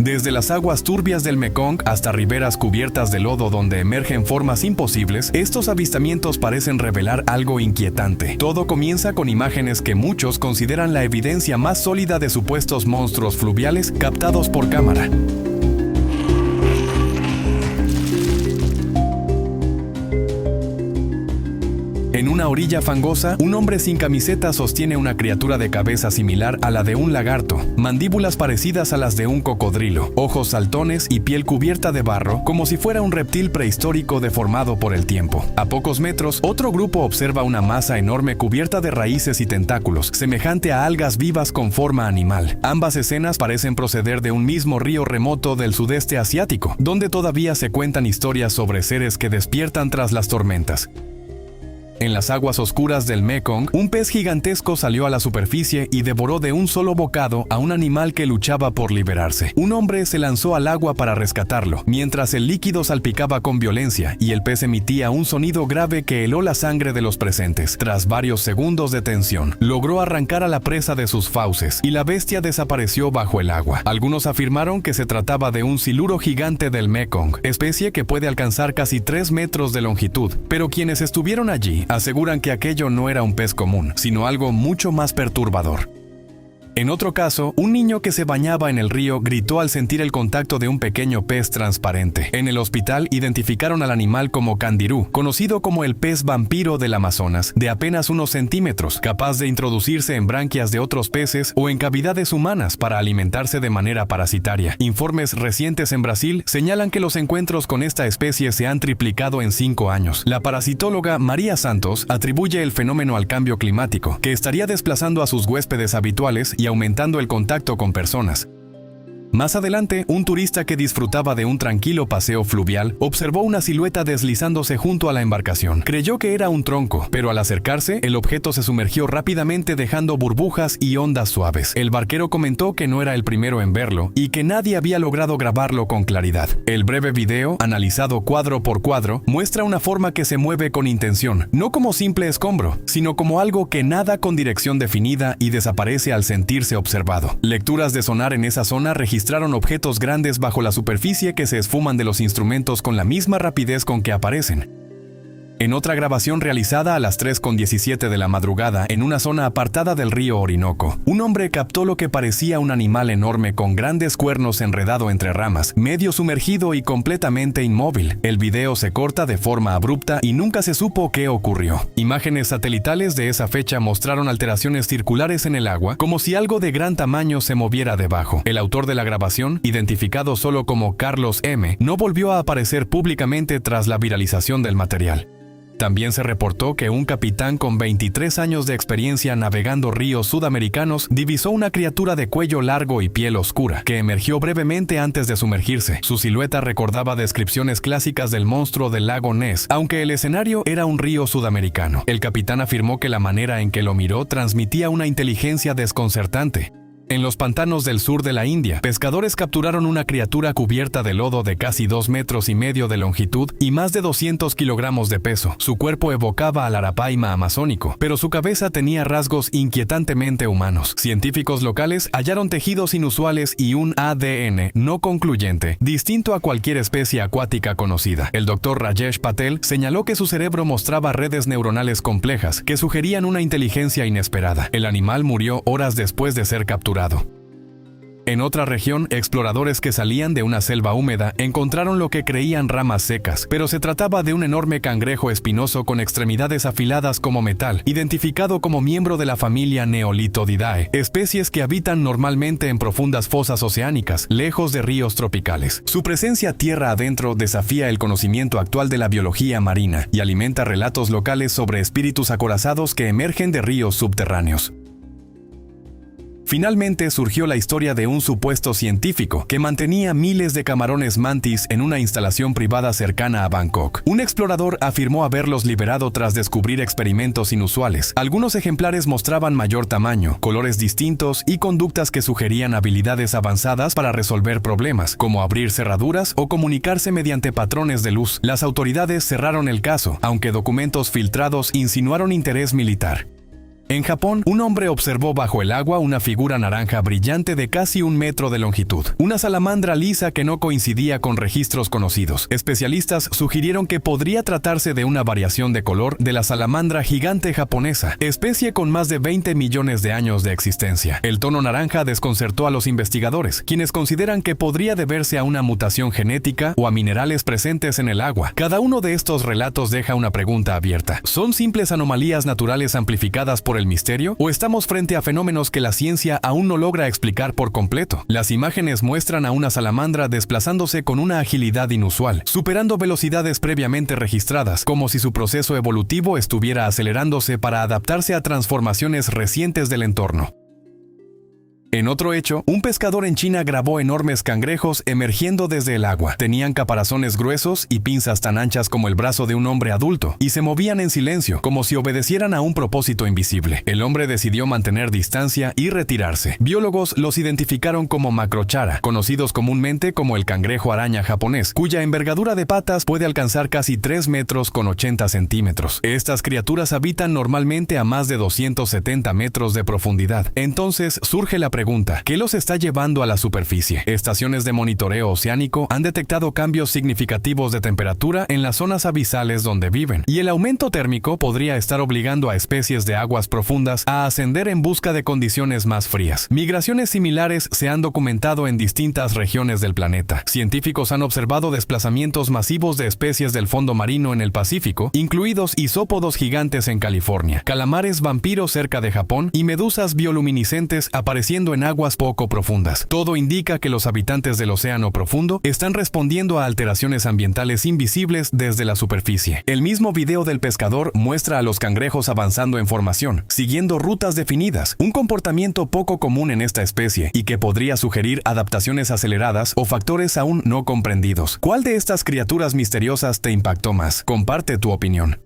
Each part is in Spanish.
Desde las aguas turbias del Mekong hasta riberas cubiertas de lodo donde emergen formas imposibles, estos avistamientos parecen revelar algo inquietante. Todo comienza con imágenes que muchos consideran la evidencia más sólida de supuestos monstruos fluviales captados por cámara. En una orilla fangosa, un hombre sin camiseta sostiene una criatura de cabeza similar a la de un lagarto, mandíbulas parecidas a las de un cocodrilo, ojos saltones y piel cubierta de barro, como si fuera un reptil prehistórico deformado por el tiempo. A pocos metros, otro grupo observa una masa enorme cubierta de raíces y tentáculos, semejante a algas vivas con forma animal. Ambas escenas parecen proceder de un mismo río remoto del sudeste asiático, donde todavía se cuentan historias sobre seres que despiertan tras las tormentas. En las aguas oscuras del Mekong, un pez gigantesco salió a la superficie y devoró de un solo bocado a un animal que luchaba por liberarse. Un hombre se lanzó al agua para rescatarlo, mientras el líquido salpicaba con violencia y el pez emitía un sonido grave que heló la sangre de los presentes. Tras varios segundos de tensión, logró arrancar a la presa de sus fauces y la bestia desapareció bajo el agua. Algunos afirmaron que se trataba de un siluro gigante del Mekong, especie que puede alcanzar casi 3 metros de longitud, pero quienes estuvieron allí aseguran que aquello no era un pez común, sino algo mucho más perturbador. En otro caso, un niño que se bañaba en el río gritó al sentir el contacto de un pequeño pez transparente. En el hospital identificaron al animal como candirú, conocido como el pez vampiro del Amazonas, de apenas unos centímetros, capaz de introducirse en branquias de otros peces o en cavidades humanas para alimentarse de manera parasitaria. Informes recientes en Brasil señalan que los encuentros con esta especie se han triplicado en 5 años. La parasitóloga María Santos atribuye el fenómeno al cambio climático, que estaría desplazando a sus huéspedes habituales y aumentando el contacto con personas. Más adelante, un turista que disfrutaba de un tranquilo paseo fluvial observó una silueta deslizándose junto a la embarcación. Creyó que era un tronco, pero al acercarse, el objeto se sumergió rápidamente dejando burbujas y ondas suaves. El barquero comentó que no era el primero en verlo y que nadie había logrado grabarlo con claridad. El breve video, analizado cuadro por cuadro, muestra una forma que se mueve con intención, no como simple escombro, sino como algo que nada con dirección definida y desaparece al sentirse observado. Lecturas de sonar en esa zona registraron objetos grandes bajo la superficie que se esfuman de los instrumentos con la misma rapidez con que aparecen. En otra grabación realizada a las 3:17 de la madrugada en una zona apartada del río Orinoco, un hombre captó lo que parecía un animal enorme con grandes cuernos enredado entre ramas, medio sumergido y completamente inmóvil. El video se corta de forma abrupta y nunca se supo qué ocurrió. Imágenes satelitales de esa fecha mostraron alteraciones circulares en el agua, como si algo de gran tamaño se moviera debajo. El autor de la grabación, identificado solo como Carlos M., no volvió a aparecer públicamente tras la viralización del material. También se reportó que un capitán con 23 años de experiencia navegando ríos sudamericanos divisó una criatura de cuello largo y piel oscura, que emergió brevemente antes de sumergirse. Su silueta recordaba descripciones clásicas del monstruo del lago Ness, aunque el escenario era un río sudamericano. El capitán afirmó que la manera en que lo miró transmitía una inteligencia desconcertante. En los pantanos del sur de la India, pescadores capturaron una criatura cubierta de lodo de casi 2,5 metros de longitud y más de 200 kilogramos de peso. Su cuerpo evocaba al arapaima amazónico, pero su cabeza tenía rasgos inquietantemente humanos. Científicos locales hallaron tejidos inusuales y un ADN no concluyente, distinto a cualquier especie acuática conocida. El Dr. Rajesh Patel señaló que su cerebro mostraba redes neuronales complejas que sugerían una inteligencia inesperada. El animal murió horas después de ser capturado. En otra región, exploradores que salían de una selva húmeda encontraron lo que creían ramas secas, pero se trataba de un enorme cangrejo espinoso con extremidades afiladas como metal, identificado como miembro de la familia Neolithodidae, especies que habitan normalmente en profundas fosas oceánicas, lejos de ríos tropicales. Su presencia tierra adentro desafía el conocimiento actual de la biología marina y alimenta relatos locales sobre espíritus acorazados que emergen de ríos subterráneos. Finalmente surgió la historia de un supuesto científico que mantenía miles de camarones mantis en una instalación privada cercana a Bangkok. Un explorador afirmó haberlos liberado tras descubrir experimentos inusuales. Algunos ejemplares mostraban mayor tamaño, colores distintos y conductas que sugerían habilidades avanzadas para resolver problemas, como abrir cerraduras o comunicarse mediante patrones de luz. Las autoridades cerraron el caso, aunque documentos filtrados insinuaron interés militar. En Japón, un hombre observó bajo el agua una figura naranja brillante de casi 1 metro de longitud, una salamandra lisa que no coincidía con registros conocidos. Especialistas sugirieron que podría tratarse de una variación de color de la salamandra gigante japonesa, especie con más de 20 millones de años de existencia. El tono naranja desconcertó a los investigadores, quienes consideran que podría deberse a una mutación genética o a minerales presentes en el agua. Cada uno de estos relatos deja una pregunta abierta. ¿Son simples anomalías naturales amplificadas por el misterio? ¿O estamos frente a fenómenos que la ciencia aún no logra explicar por completo? Las imágenes muestran a una salamandra desplazándose con una agilidad inusual, superando velocidades previamente registradas, como si su proceso evolutivo estuviera acelerándose para adaptarse a transformaciones recientes del entorno. En otro hecho, un pescador en China grabó enormes cangrejos emergiendo desde el agua. Tenían caparazones gruesos y pinzas tan anchas como el brazo de un hombre adulto, y se movían en silencio, como si obedecieran a un propósito invisible. El hombre decidió mantener distancia y retirarse. Biólogos los identificaron como macrochara, conocidos comúnmente como el cangrejo araña japonés, cuya envergadura de patas puede alcanzar casi 3 metros con 80 centímetros. Estas criaturas habitan normalmente a más de 270 metros de profundidad. Entonces surge la pregunta, ¿qué los está llevando a la superficie? Estaciones de monitoreo oceánico han detectado cambios significativos de temperatura en las zonas abisales donde viven, y el aumento térmico podría estar obligando a especies de aguas profundas a ascender en busca de condiciones más frías. Migraciones similares se han documentado en distintas regiones del planeta. Científicos han observado desplazamientos masivos de especies del fondo marino en el Pacífico, incluidos isópodos gigantes en California, calamares vampiros cerca de Japón y medusas bioluminiscentes apareciendo en aguas poco profundas. Todo indica que los habitantes del océano profundo están respondiendo a alteraciones ambientales invisibles desde la superficie. El mismo video del pescador muestra a los cangrejos avanzando en formación, siguiendo rutas definidas, un comportamiento poco común en esta especie y que podría sugerir adaptaciones aceleradas o factores aún no comprendidos. ¿Cuál de estas criaturas misteriosas te impactó más? Comparte tu opinión.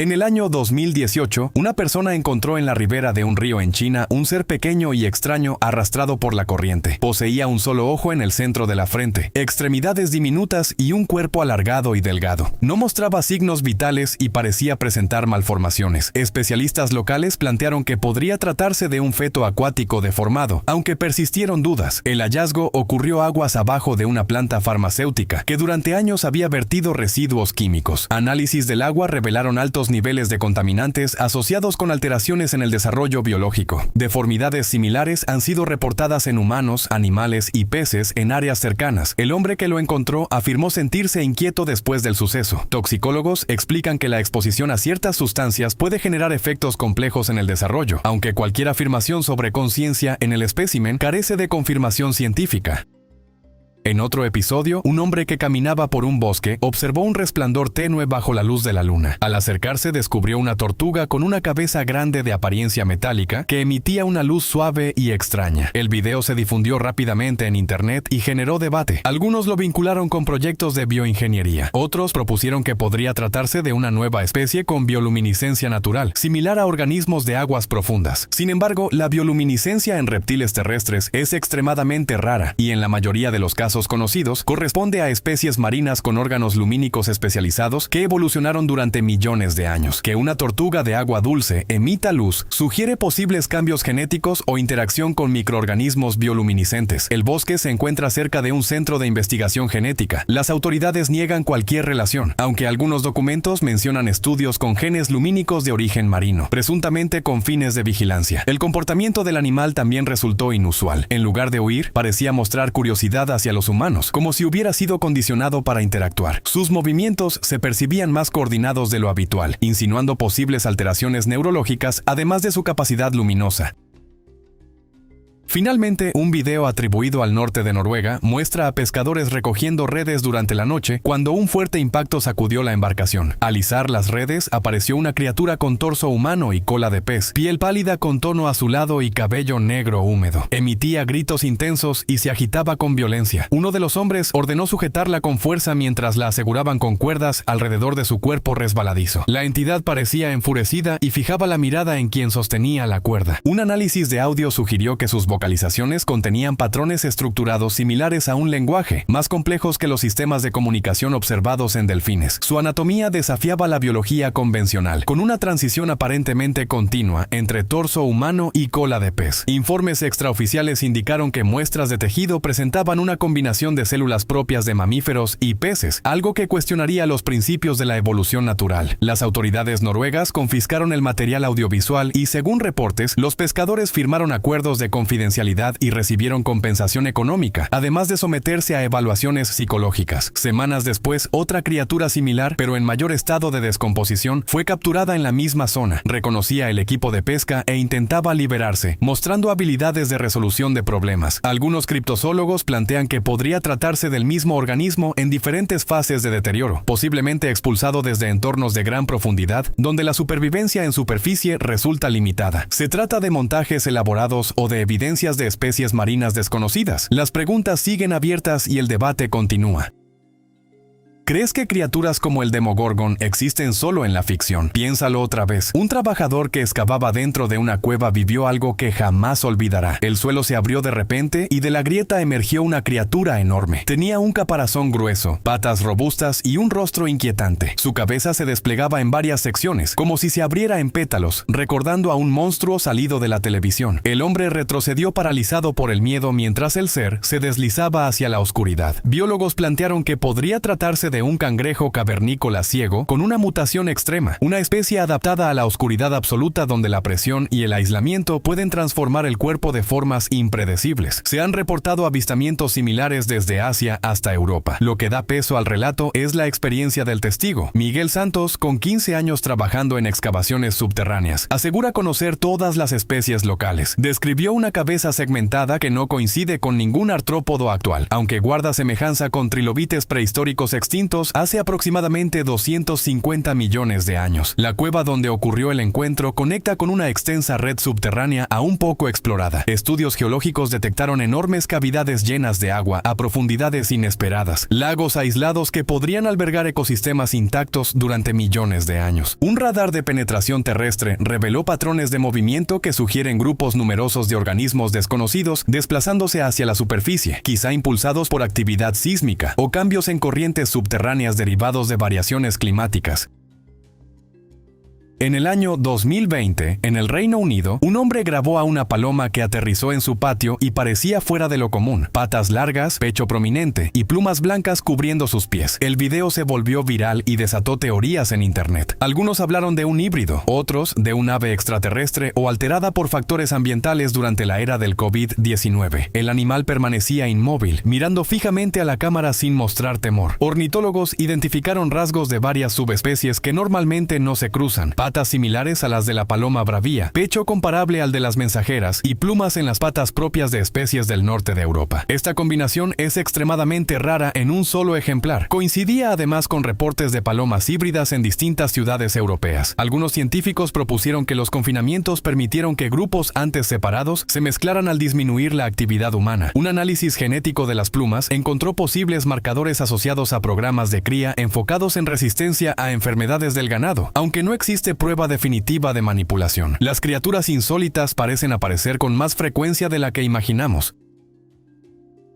En el año 2018, una persona encontró en la ribera de un río en China un ser pequeño y extraño arrastrado por la corriente. Poseía un solo ojo en el centro de la frente, extremidades diminutas y un cuerpo alargado y delgado. No mostraba signos vitales y parecía presentar malformaciones. Especialistas locales plantearon que podría tratarse de un feto acuático deformado, aunque persistieron dudas. El hallazgo ocurrió aguas abajo de una planta farmacéutica que durante años había vertido residuos químicos. Análisis del agua revelaron altos niveles de contaminantes asociados con alteraciones en el desarrollo biológico. Deformidades similares han sido reportadas en humanos, animales y peces en áreas cercanas. El hombre que lo encontró afirmó sentirse inquieto después del suceso. Toxicólogos explican que la exposición a ciertas sustancias puede generar efectos complejos en el desarrollo, aunque cualquier afirmación sobre conciencia en el espécimen carece de confirmación científica. En otro episodio, un hombre que caminaba por un bosque observó un resplandor tenue bajo la luz de la luna. Al acercarse descubrió una tortuga con una cabeza grande de apariencia metálica que emitía una luz suave y extraña. El video se difundió rápidamente en internet y generó debate. Algunos lo vincularon con proyectos de bioingeniería. Otros propusieron que podría tratarse de una nueva especie con bioluminiscencia natural, similar a organismos de aguas profundas. Sin embargo, la bioluminiscencia en reptiles terrestres es extremadamente rara y en la mayoría de los casos conocidos corresponde a especies marinas con órganos lumínicos especializados que evolucionaron durante millones de años. Que una tortuga de agua dulce emita luz sugiere posibles cambios genéticos o interacción con microorganismos bioluminiscentes. El bosque se encuentra cerca de un centro de investigación genética. Las autoridades niegan cualquier relación, aunque algunos documentos mencionan estudios con genes lumínicos de origen marino, presuntamente con fines de vigilancia. El comportamiento del animal también resultó inusual. En lugar de huir, parecía mostrar curiosidad hacia los humanos, como si hubiera sido condicionado para interactuar. Sus movimientos se percibían más coordinados de lo habitual, insinuando posibles alteraciones neurológicas, además de su capacidad luminosa. Finalmente, un video atribuido al norte de Noruega muestra a pescadores recogiendo redes durante la noche cuando un fuerte impacto sacudió la embarcación. Al izar las redes, apareció una criatura con torso humano y cola de pez, piel pálida con tono azulado y cabello negro húmedo. Emitía gritos intensos y se agitaba con violencia. Uno de los hombres ordenó sujetarla con fuerza mientras la aseguraban con cuerdas alrededor de su cuerpo resbaladizo. La entidad parecía enfurecida y fijaba la mirada en quien sostenía la cuerda. Un análisis de audio sugirió que sus vocalizaciones contenían patrones estructurados similares a un lenguaje, más complejos que los sistemas de comunicación observados en delfines. Su anatomía desafiaba la biología convencional, con una transición aparentemente continua entre torso humano y cola de pez. Informes extraoficiales indicaron que muestras de tejido presentaban una combinación de células propias de mamíferos y peces, algo que cuestionaría los principios de la evolución natural. Las autoridades noruegas confiscaron el material audiovisual y, según reportes, los pescadores firmaron acuerdos de confidencialidad y recibieron compensación económica, además de someterse a evaluaciones psicológicas. Semanas después, otra criatura similar, pero en mayor estado de descomposición, fue capturada en la misma zona. Reconocía el equipo de pesca e intentaba liberarse, mostrando habilidades de resolución de problemas. Algunos criptozoólogos plantean que podría tratarse del mismo organismo en diferentes fases de deterioro, posiblemente expulsado desde entornos de gran profundidad, donde la supervivencia en superficie resulta limitada. ¿Se trata de montajes elaborados o de evidencias de especies marinas desconocidas? Las preguntas siguen abiertas y el debate continúa. ¿Crees que criaturas como el Demogorgon existen solo en la ficción? Piénsalo otra vez. Un trabajador que excavaba dentro de una cueva vivió algo que jamás olvidará. El suelo se abrió de repente y de la grieta emergió una criatura enorme. Tenía un caparazón grueso, patas robustas y un rostro inquietante. Su cabeza se desplegaba en varias secciones, como si se abriera en pétalos, recordando a un monstruo salido de la televisión. El hombre retrocedió paralizado por el miedo mientras el ser se deslizaba hacia la oscuridad. Biólogos plantearon que podría tratarse de un cangrejo cavernícola ciego con una mutación extrema, una especie adaptada a la oscuridad absoluta donde la presión y el aislamiento pueden transformar el cuerpo de formas impredecibles. Se han reportado avistamientos similares desde Asia hasta Europa. Lo que da peso al relato es la experiencia del testigo. Miguel Santos, con 15 años trabajando en excavaciones subterráneas, asegura conocer todas las especies locales. Describió una cabeza segmentada que no coincide con ningún artrópodo actual, aunque guarda semejanza con trilobites prehistóricos extintos hace aproximadamente 250 millones de años. La cueva donde ocurrió el encuentro conecta con una extensa red subterránea aún poco explorada. Estudios geológicos detectaron enormes cavidades llenas de agua a profundidades inesperadas, lagos aislados que podrían albergar ecosistemas intactos durante millones de años. Un radar de penetración terrestre reveló patrones de movimiento que sugieren grupos numerosos de organismos desconocidos desplazándose hacia la superficie, quizá impulsados por actividad sísmica o cambios en corrientes subterráneas derivados de variaciones climáticas. En el año 2020, en el Reino Unido, un hombre grabó a una paloma que aterrizó en su patio y parecía fuera de lo común. Patas largas, pecho prominente y plumas blancas cubriendo sus pies. El video se volvió viral y desató teorías en internet. Algunos hablaron de un híbrido, otros de un ave extraterrestre o alterada por factores ambientales durante la era del COVID-19. El animal permanecía inmóvil, mirando fijamente a la cámara sin mostrar temor. Ornitólogos identificaron rasgos de varias subespecies que normalmente no se cruzan. Patas similares a las de la paloma bravía, pecho comparable al de las mensajeras y plumas en las patas propias de especies del norte de Europa. Esta combinación es extremadamente rara en un solo ejemplar. Coincidía además con reportes de palomas híbridas en distintas ciudades europeas. Algunos científicos propusieron que los confinamientos permitieron que grupos antes separados se mezclaran al disminuir la actividad humana. Un análisis genético de las plumas encontró posibles marcadores asociados a programas de cría enfocados en resistencia a enfermedades del ganado, aunque no existe prueba definitiva de manipulación. Las criaturas insólitas parecen aparecer con más frecuencia de la que imaginamos.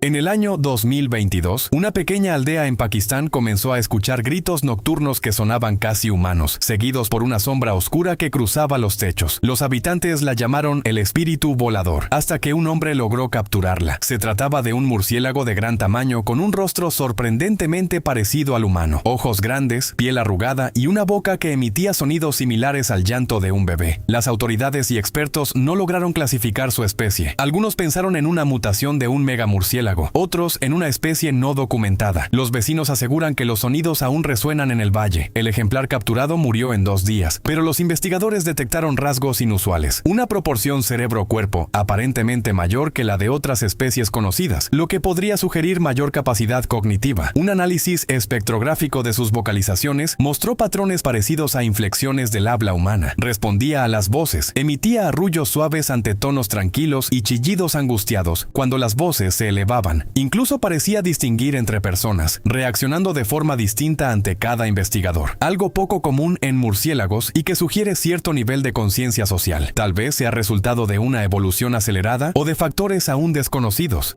En el año 2022, una pequeña aldea en Pakistán comenzó a escuchar gritos nocturnos que sonaban casi humanos, seguidos por una sombra oscura que cruzaba los techos. Los habitantes la llamaron el espíritu volador, hasta que un hombre logró capturarla. Se trataba de un murciélago de gran tamaño con un rostro sorprendentemente parecido al humano, ojos grandes, piel arrugada y una boca que emitía sonidos similares al llanto de un bebé. Las autoridades y expertos no lograron clasificar su especie. Algunos pensaron en una mutación de un megamurciélago, otros en una especie no documentada. Los vecinos aseguran que los sonidos aún resuenan en el valle. El ejemplar capturado murió en 2 días, pero los investigadores detectaron rasgos inusuales. Una proporción cerebro-cuerpo aparentemente mayor que la de otras especies conocidas, lo que podría sugerir mayor capacidad cognitiva. Un análisis espectrográfico de sus vocalizaciones mostró patrones parecidos a inflexiones del habla humana. Respondía a las voces, emitía arrullos suaves ante tonos tranquilos y chillidos angustiados cuando las voces se elevaban observaban. Incluso parecía distinguir entre personas, reaccionando de forma distinta ante cada investigador. Algo poco común en murciélagos y que sugiere cierto nivel de conciencia social. Tal vez sea resultado de una evolución acelerada o de factores aún desconocidos.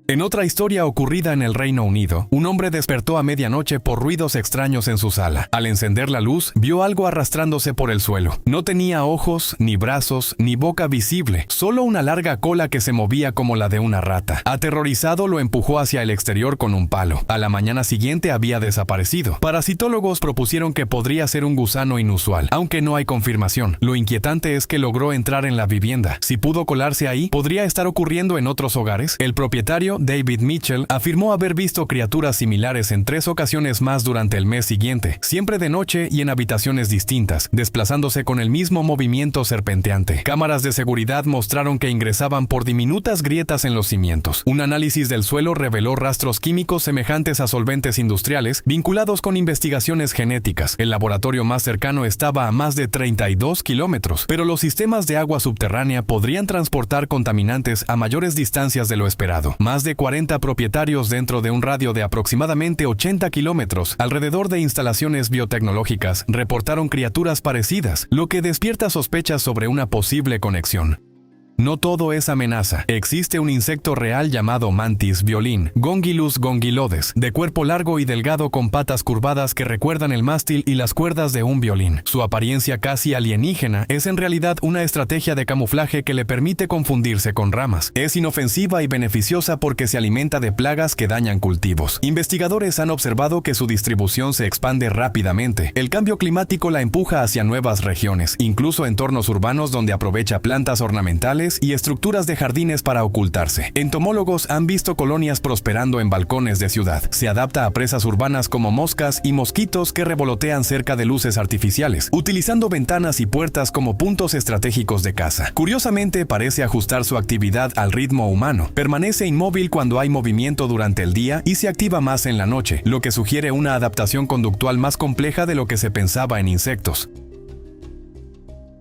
En otra historia ocurrida en el Reino Unido, un hombre despertó a medianoche por ruidos extraños en su sala. Al encender la luz, vio algo arrastrándose por el suelo. No tenía ojos, ni brazos, ni boca visible, solo una larga cola que se movía como la de una rata. Aterrorizado, lo empujó hacia el exterior con un palo. A la mañana siguiente había desaparecido. Parasitólogos propusieron que podría ser un gusano inusual, aunque no hay confirmación. Lo inquietante es que logró entrar en la vivienda. Si pudo colarse ahí, ¿podría estar ocurriendo en otros hogares? El propietario, David Mitchell, afirmó haber visto criaturas similares en 3 ocasiones más durante el mes siguiente, siempre de noche y en habitaciones distintas, desplazándose con el mismo movimiento serpenteante. Cámaras de seguridad mostraron que ingresaban por diminutas grietas en los cimientos. Un análisis del suelo reveló rastros químicos semejantes a solventes industriales vinculados con investigaciones genéticas. El laboratorio más cercano estaba a más de 32 kilómetros, pero los sistemas de agua subterránea podrían transportar contaminantes a mayores distancias de lo esperado. Más de 40 propietarios dentro de un radio de aproximadamente 80 kilómetros alrededor de instalaciones biotecnológicas reportaron criaturas parecidas, lo que despierta sospechas sobre una posible conexión. No todo es amenaza. Existe un insecto real llamado mantis violín, Gongylus gongylodes, de cuerpo largo y delgado con patas curvadas que recuerdan el mástil y las cuerdas de un violín. Su apariencia casi alienígena es en realidad una estrategia de camuflaje que le permite confundirse con ramas. Es inofensiva y beneficiosa porque se alimenta de plagas que dañan cultivos. Investigadores han observado que su distribución se expande rápidamente. El cambio climático la empuja hacia nuevas regiones, incluso entornos urbanos donde aprovecha plantas ornamentales y estructuras de jardines para ocultarse. Entomólogos han visto colonias prosperando en balcones de ciudad. Se adapta a presas urbanas como moscas y mosquitos que revolotean cerca de luces artificiales, utilizando ventanas y puertas como puntos estratégicos de caza. Curiosamente, parece ajustar su actividad al ritmo humano. Permanece inmóvil cuando hay movimiento durante el día y se activa más en la noche, lo que sugiere una adaptación conductual más compleja de lo que se pensaba en insectos.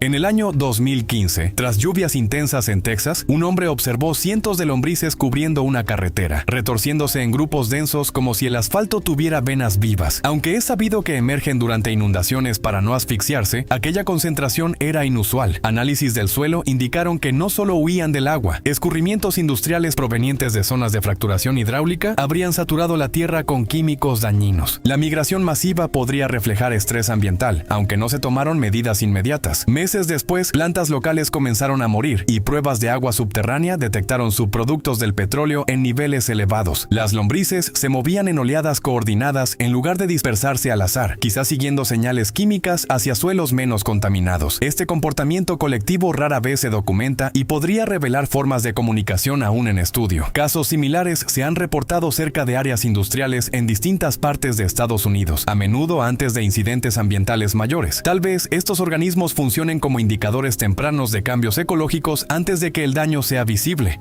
En el año 2015, tras lluvias intensas en Texas, un hombre observó cientos de lombrices cubriendo una carretera, retorciéndose en grupos densos como si el asfalto tuviera venas vivas. Aunque es sabido que emergen durante inundaciones para no asfixiarse, aquella concentración era inusual. Análisis del suelo indicaron que no solo huían del agua, escurrimientos industriales provenientes de zonas de fracturación hidráulica habrían saturado la tierra con químicos dañinos. La migración masiva podría reflejar estrés ambiental, aunque no se tomaron medidas inmediatas. Meses después, plantas locales comenzaron a morir y pruebas de agua subterránea detectaron subproductos del petróleo en niveles elevados. Las lombrices se movían en oleadas coordinadas en lugar de dispersarse al azar, quizás siguiendo señales químicas hacia suelos menos contaminados. Este comportamiento colectivo rara vez se documenta y podría revelar formas de comunicación aún en estudio. Casos similares se han reportado cerca de áreas industriales en distintas partes de Estados Unidos, a menudo antes de incidentes ambientales mayores. Tal vez estos organismos funcionen como indicadores tempranos de cambios ecológicos antes de que el daño sea visible.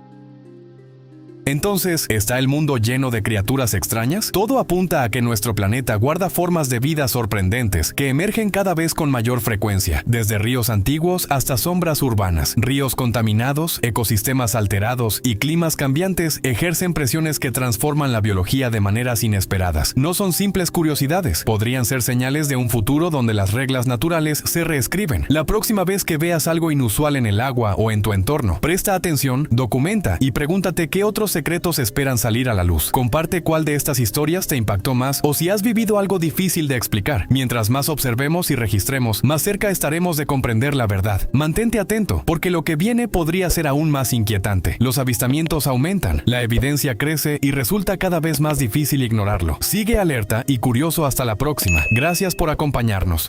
Entonces, ¿está el mundo lleno de criaturas extrañas? Todo apunta a que nuestro planeta guarda formas de vida sorprendentes que emergen cada vez con mayor frecuencia, desde ríos antiguos hasta sombras urbanas. Ríos contaminados, ecosistemas alterados y climas cambiantes ejercen presiones que transforman la biología de maneras inesperadas. No son simples curiosidades, podrían ser señales de un futuro donde las reglas naturales se reescriben. La próxima vez que veas algo inusual en el agua o en tu entorno, presta atención, documenta y pregúntate qué otros secretos esperan salir a la luz. Comparte cuál de estas historias te impactó más o si has vivido algo difícil de explicar. Mientras más observemos y registremos, más cerca estaremos de comprender la verdad. Mantente atento, porque lo que viene podría ser aún más inquietante. Los avistamientos aumentan, la evidencia crece y resulta cada vez más difícil ignorarlo. Sigue alerta y curioso hasta la próxima. Gracias por acompañarnos.